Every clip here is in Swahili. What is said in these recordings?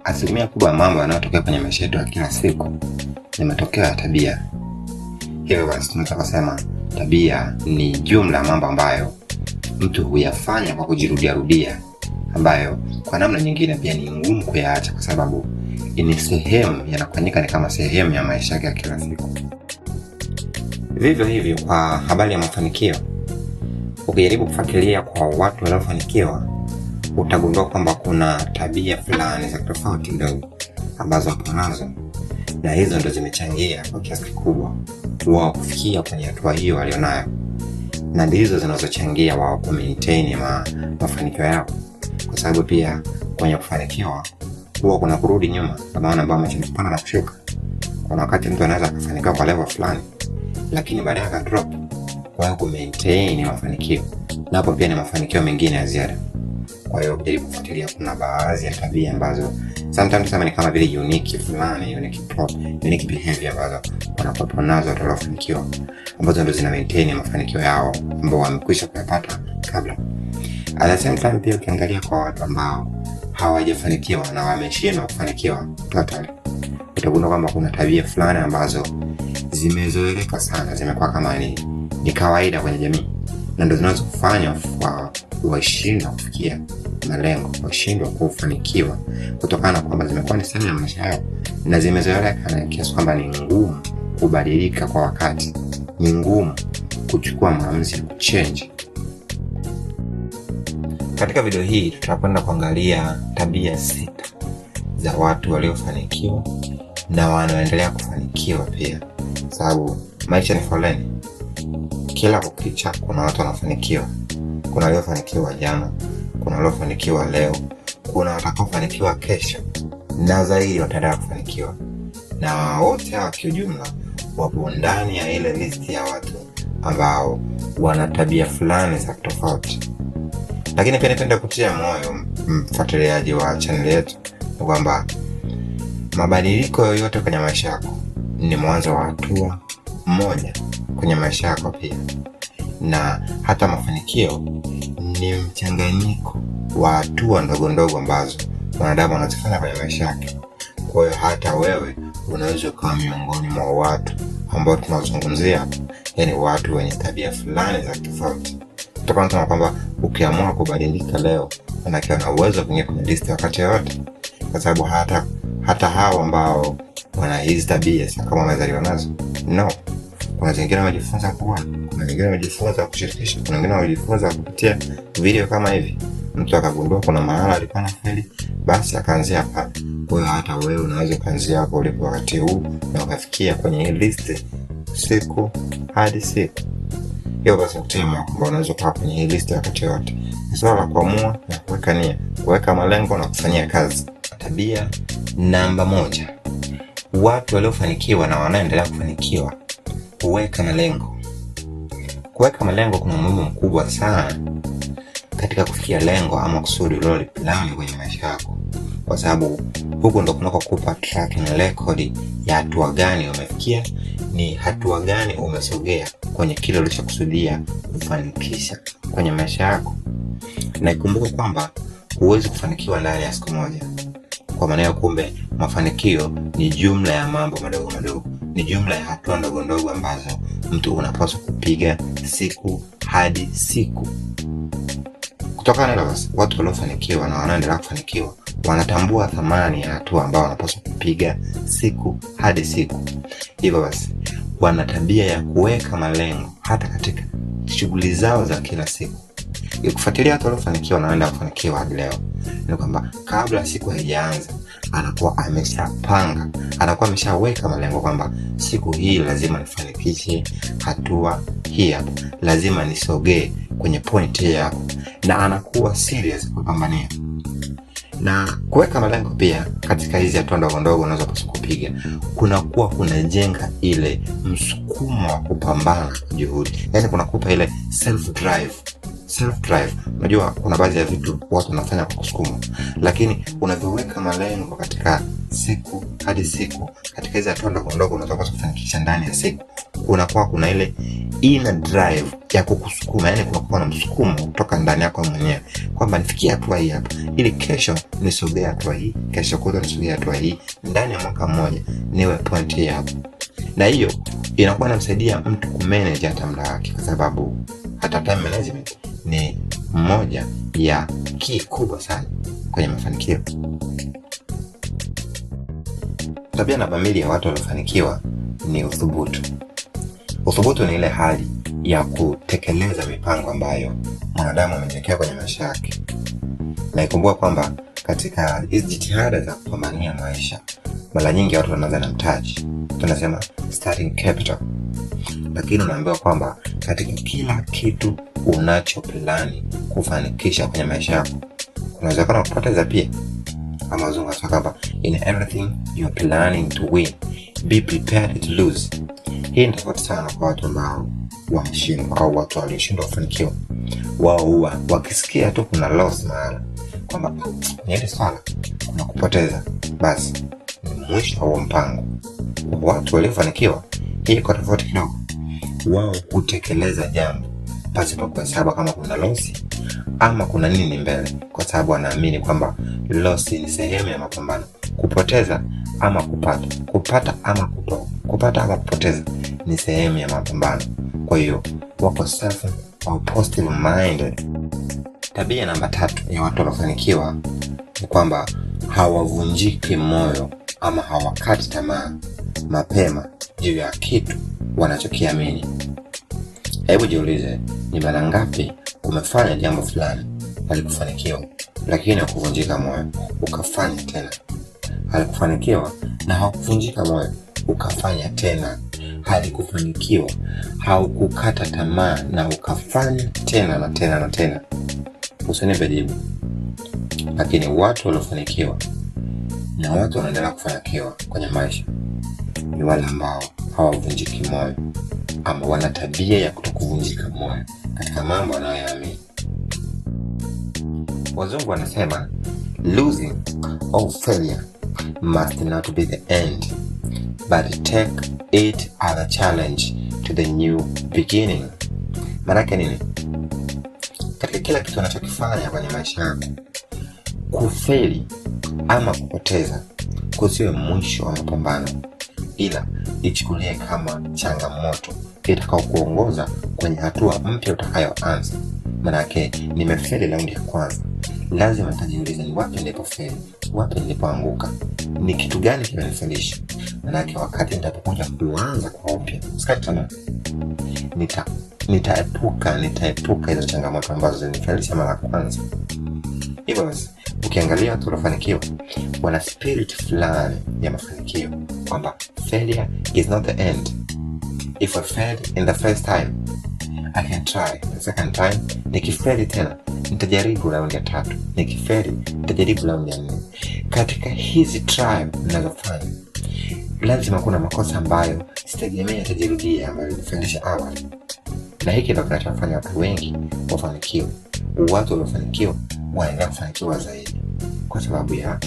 Asilimia kubwa ya mambo yanayotokea kwenye maisha yetu ya kila siku ni matokeo ya tabia. Hivyo basi tunataka kusema tabia ni jumla ya mambo ambayo mtu huyafanya kwa kujirudia, ambayo kwa namna nyingine pia ni ngumu kuyaacha kwa sababu ni sehemu, yanafanyika ni kama sehemu ya maisha yake ya kila siku. Vivyo hivyo kwa habari ya mafanikio, ukijaribu kufuatilia kwa watu waliofanikiwa, utagundua kwamba kuna tabia fulani za tofauti ndogo ambazo hapo nazo, na hizo ndo zimechangia kwa kiasi kikubwa wao kufikia kwenye hatua hiyo walionayo, na ndizo zinazochangia wao ku maintain mafanikio yao. Kwa sababu pia kwenye kufanikiwa huwa kuna kurudi nyuma, kwa maana ambao amechukupana na kushuka. Kuna wakati mtu anaweza kufanikiwa kwa level fulani, lakini baadaye aka drop. Kwa hiyo ku maintain mafanikio, na hapo pia ni mafanikio mengine ya ziada. Kwa hiyo ukijaribu kufuatilia, kuna baadhi ya tabia ambazo sometimes ni kama vile unique fulani, unique behavior ambazo wanakuwa nazo watu waliofanikiwa, ambazo ndo zina maintain mafanikio yao ambao wamekwisha kuyapata kabla. At the same time pia ukiangalia kwa watu ambao hawajafanikiwa na wameshindwa kufanikiwa totally, utagundua kwamba kuna tabia fulani ambazo zimezoeleka sana, zimekuwa kama ni kawaida kwenye jamii, na ndo zinazofanya washindwe kufikia malengo, washindwe kufanikiwa kutokana na kwamba zimekuwa ni sehemu ya maisha yao na zimezoeleka, na kiasi kwamba ni ngumu kubadilika kwa wakati, ni ngumu kuchukua maamuzi ya kuchange. Katika video hii tutakwenda kuangalia tabia 6 za watu waliofanikiwa na wanaoendelea kufanikiwa pia, sababu maisha ni foleni. Kila kukicha kuna watu wanafanikiwa. Kuna waliofanikiwa jana, kuna waliofanikiwa leo, kuna watakaofanikiwa kesho, na zaidi wataendelea kufanikiwa. Na wote hawa kiujumla wapo ndani ya ile list ya watu ambao wana tabia fulani za tofauti. Lakini pia nipende kutia moyo mfuatiliaji wa channel yetu kwamba mabadiliko yoyote kwenye maisha yako ni mwanzo wa hatua moja kwenye maisha yako pia, na hata mafanikio ni mchanganyiko wa hatua ndogo ndogo ambazo wanadamu wanazifanya kwenye maisha yake. Kwa hiyo hata wewe unaweza kuwa miongoni mwa watu ambao tunazungumzia, yani watu wenye tabia fulani za tofauti. Tutakwenda na kwamba ukiamua kubadilika leo, unakiwa na uwezo kuingia kwenye list wakati wote, kwa sababu hata hao ambao wana hizi tabia si kama wamezaliwa nazo. No. Kuna wengine wamejifunza kuona, kuna wengine wamejifunza kushirikisha, kuna wengine wamejifunza kupitia video kama hivi. Mtu akagundua kuna mahala alikuwa anafeli, basi akaanzia hapa. Kwa hiyo hata wewe unaweza kuanzia hapo ulipo wakati huu na ukafikia kwenye hii list siku hadi siku. Hiyo basi mtema kwamba unaweza kuwa kwenye hii list wakati wote. Ni swala la kuamua na kuweka nia, kuweka malengo na kufanyia kazi. Tabia namba 1. Watu waliofanikiwa na wanaendelea kufanikiwa kuweka malengo. Kuweka malengo kuna umuhimu mkubwa sana katika kufikia lengo ama kusudi ulilolipanga kwenye maisha yako, kwa sababu huko ndo kunakokupa tracking record ya hatua gani umefikia, ni hatua gani umesogea kwenye kile ulichokusudia kufanikisha kwenye maisha yako. Na ikumbuke kwamba huwezi kufanikiwa ndani ya siku moja. Kwa maana kumbe mafanikio ni jumla ya mambo madogo madogo, ni jumla ya hatua ndogo ndogo ambazo mtu unapaswa kupiga siku hadi siku. Kutokana na basi watu waliofanikiwa na wanaendelea kufanikiwa wanatambua thamani ya hatua ambao wanapaswa kupiga siku hadi siku. Hivyo basi wana tabia ya kuweka malengo hata katika shughuli zao za kila siku. Kufuatilia watu waliofanikiwa na wanaendelea kufanikiwa hadi leo ni kwamba kabla siku haijaanza anakuwa ameshapanga, anakuwa ameshaweka malengo kwamba siku hii lazima nifanikishe hatua hii hapa, lazima nisogee kwenye point hii hapa, na anakuwa serious kupambania. Na kuweka malengo pia katika hizi hatua ndogo ndogo unazopaswa kupiga, kunakuwa kunajenga ile msukumo wa kupambana kwa juhudi. Yani kunakupa ile self drive. Unajua kuna baadhi ya vitu watu wanafanya kwa kusukuma, lakini unavyoweka malengo katika siku hadi siku, katika hizo hatua ndogo ndogo unazopaswa kufanikisha ndani ya siku, kunakuwa kuna ile inner drive ya kukusukuma, yani kunakuwa na msukumo kutoka ndani yako mwenyewe kwamba nifikie hatua hii hapa, ili kesho nisogee hatua hii, kesho kutwa nisogee hatua hii, ndani ya mwaka mmoja niwe point hii hapa. Na hiyo inakuwa inamsaidia mtu kumanage hata muda wake, kwa sababu hata time management ni moja ya key kubwa sana kwenye mafanikio. Tabia namba 2 ya watu waliofanikiwa ni uthubutu. Uthubutu ni ile hali ya kutekeleza mipango ambayo mwanadamu amejiwekea kwenye maisha yake. Na ikumbuka kwamba katika hizi jitihada za kupambania maisha, mara nyingi watu wanaanza na mtaji, tunasema starting capital. Lakini unaambiwa kwamba katika kila kitu unachoplani kufanikisha kwenye maisha yako, kuna uwezekano wa kupoteza pia. Kama wazungu wanasema kwamba in everything you are planning to win, be prepared to lose. Hii ni tofauti sana kwa watu ambao wameshindwa au watu walioshindwa kufanikiwa. Wao huwa wakisikia tu kuna loss mahali, kwamba ni ile swala kuna kupoteza, basi ni mwisho wa mpango. Kwa watu waliofanikiwa, hii iko tofauti kidogo. Wao kutekeleza jambo pasipo kuhesabu kama kuna loss ama kuna nini mbele, kwa sababu wanaamini kwamba loss ni sehemu ya mapambano. Kupoteza ama kupata, kupata ama kupoteza ni sehemu ya mapambano. Kwa hiyo wako self au positive minded. Tabia namba 3 ya watu waliofanikiwa ni kwamba hawavunjiki moyo ama hawakati tamaa mapema juu ya kitu wanachokiamini. Hebu jiulize, ni mara ngapi umefanya jambo fulani halikufanikiwa, lakini hukuvunjika moyo ukafanya tena? Halikufanikiwa na haukuvunjika moyo ukafanya tena. Halikufanikiwa, haukukata tamaa na ukafanya tena na tena na tena. Usinipe jibu. Lakini watu waliofanikiwa na watu wanaendelea kufanikiwa kwenye maisha ni wale ambao hawavunjiki moyo, ama wana tabia ya kutokuvunjika moyo katika mambo wanayoamini. Wazungu wanasema losing or failure must not be the end, but take it as a challenge to the new beginning. Maana nini? Katika kila kitu unachokifanya kwenye maisha yako, kufeli ama kupoteza kusiwe mwisho wa mapambano, ila ichukulie kama changamoto itakao kuongoza kwenye hatua mpya utakayoanza. Maana nimefeli raundi ya kwanza, lazima nitajiuliza ni wapi nilipofeli, wapi nilipoanguka, ni kitu gani kimenifelisha. Maana wakati nitapokuja kuanza kwa upya, usikate tamaa. Nitaepuka hizo changamoto ambazo zilinifelisha mara ya kwanza. Hivyo basi, ukiangalia watu waliofanikiwa wana spirit fulani ya mafanikio, kwamba failure is not the end. If I failed in the first time, I can try the second time. Nikifeli tena, nitajaribu raundi ya 3. Nikifeli, nitajaribu raundi ya 4. Katika hizi try ninazofanya, lazima kuna makosa ambayo sitegemea yatajirudia, ambayo nilifundisha awali. Na hiki ndio kinachofanya watu wengi wafanikiwe. Watu waliofanikiwa wanaendelea kufanikiwa zaidi kwa sababu ya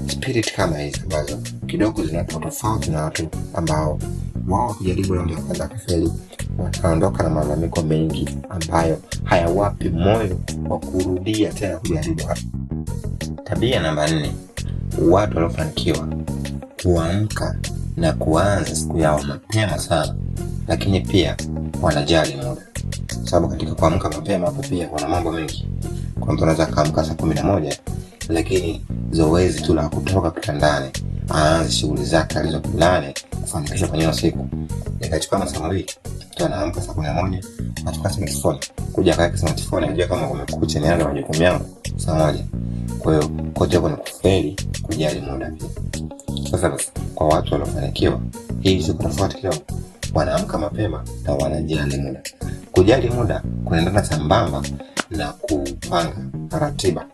spirit kama hizi ambazo kidogo zinatoa tofauti na watu ambao wao kujaribu raundi ya kwanza kufeli, wanaondoka na malalamiko mengi ambayo hayawapi moyo wa kurudia tena kujaribu. Tabia namba 4, watu waliofanikiwa huamka na kuanza siku yao mapema sana, lakini pia wanajali muda. Sababu katika kuamka mapema hapo pia kuna mambo mengi. Kwa mtu anaweza kuamka saa 11, lakini zoezi tu la kutoka kitandani aanze shughuli zake alizoplan kufanikisha kwenye siku ikachukua masaa 2. Mtu anaamka saa 11, anachukua smartphone, kuja kaweka smartphone, anajua kama kumekucha, nianze majukumu yangu saa 1. Kwa hiyo kote kuna kufeli kujali muda pia. Sasa basi, kwa watu waliofanikiwa, hii sio tofauti kidogo. Wanaamka mapema na wanajali muda. Kujali muda kunaendana sambamba na kupanga ratiba,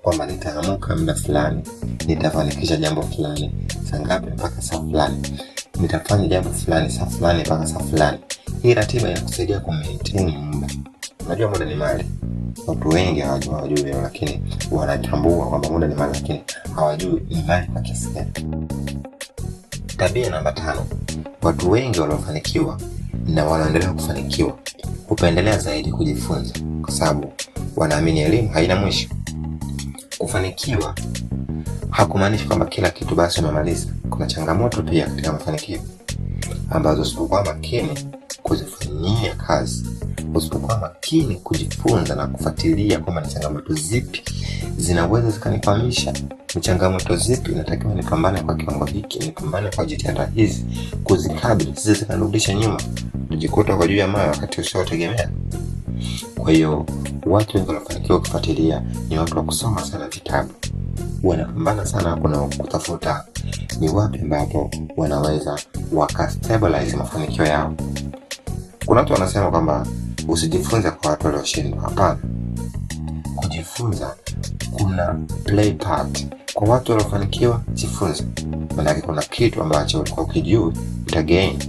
kwamba nitaamka muda fulani, nitafanikisha jambo fulani saa ngapi mpaka saa fulani, nitafanya jambo fulani saa fulani mpaka saa fulani. Hii ratiba inakusaidia kumaintain muda. Unajua muda ni mali. Watu wengi hawajui, lakini wanatambua kwamba muda ni mali, lakini hawajui ni mali kwa kiasi gani. Tabia namba 5, watu wengi waliofanikiwa na wanaendelea kufanikiwa hupendelea zaidi kujifunza, kwa sababu wanaamini elimu haina mwisho. Kufanikiwa hakumaanishi kwamba kila kitu basi umemaliza. Kuna changamoto pia katika mafanikio ambazo usipokuwa makini kuzifanyia kazi, usipokuwa makini kujifunza na kufuatilia kwamba ni changamoto zipi zinaweza zikanikwamisha, ni changamoto zipi natakiwa nipambane kwa kiwango hiki, nipambane kwa jitihada hizi kuzikabili, sisi zikanirudisha nyuma, tujikuta kwa juu ya mawe wakati usiotegemea. Kwa hiyo watu wengi wanafanikiwa kufuatilia ni watu wa kusoma sana vitabu, wanapambana sana kuna kutafuta ni wapi ambapo wanaweza wakastabilize mafanikio yao. Kuna watu wanasema kwamba usijifunze kwa watu walioshindwa. Hapana, kujifunza kuna play part. Kwa watu waliofanikiwa jifunze, maana kuna kitu ambacho ulikuwa ukijui utagain,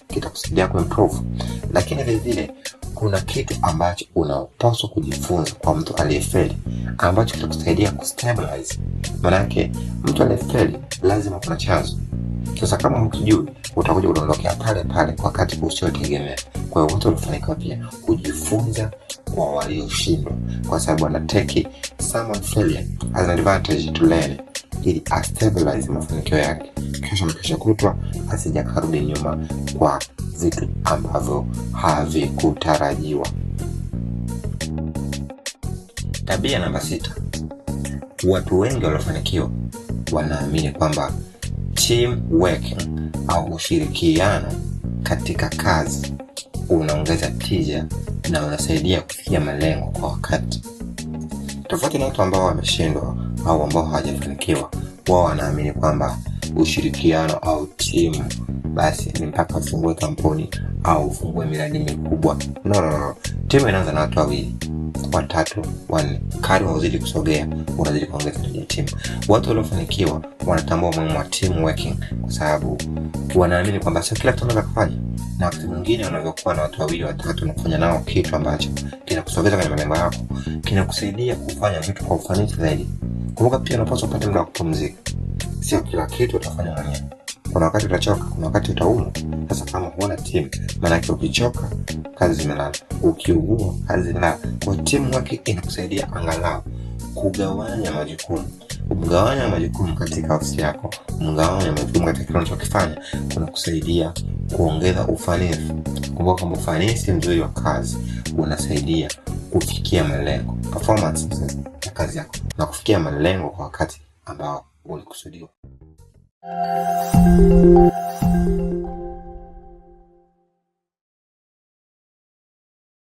kitakusaidia kuimprove. Lakini vile vile kuna kitu ambacho unapaswa kujifunza kwa mtu aliyefeli ambacho kitakusaidia kustabilize. Maana mtu aliyefeli lazima kuna chanzo. Sasa kama hukijui utakuja kuondokea pale pale wakati usiotegemea. Kwa hiyo watu walifanikiwa pia kujifunza kwa walioshindwa, kwa sababu wanateki someone failure as an advantage to learn, ili astabilize mafanikio yake, kesho kutwa asije karudi nyuma kwa vitu ambavyo havikutarajiwa. Tabia namba 6. Watu wengi waliofanikiwa wanaamini kwamba team working au ushirikiano katika kazi unaongeza tija na unasaidia kufikia malengo kwa wakati. Tofauti na watu ambao wameshindwa au ambao hawajafanikiwa, wao wanaamini kwamba ushirikiano au timu basi ni mpaka ufungue kampuni au ufungue miradi mikubwa. No. Timu inaanza na watu wawili, watatu, wanne. Kadri unazidi kusogea, unazidi kuongeza tija ya timu. Watu waliofanikiwa wanatambua umuhimu wa team working, kwa sababu wanaamini kwamba sio kila mtu anaweza kufanya, na wakati mwingine unavyokuwa na watu wawili watatu na kufanya nao kitu ambacho kinakusogeza kwenye malengo yako, kinakusaidia kufanya vitu kwa ufanisi zaidi. Kumbuka pia unapaswa kupata muda wa kupumzika. Sio kila kitu utafanya mwenyewe. Kuna wakati utachoka, kuna wakati utaumwa. Sasa kama huona timu, maana yake ukichoka kazi zimelala, ukiugua kazi zimelala. Kwa timu wake inakusaidia angalau kugawanya majukumu. Mgawanya majukumu katika ofisi yako, mgawanya majukumu katika kile unachokifanya, kunakusaidia kuongeza ufanisi. Kumbuka kwamba ufanisi mzuri wa kazi unasaidia kufikia malengo, performance ya kazi yako, na kufikia malengo kwa wakati ambao ulikusudiwa.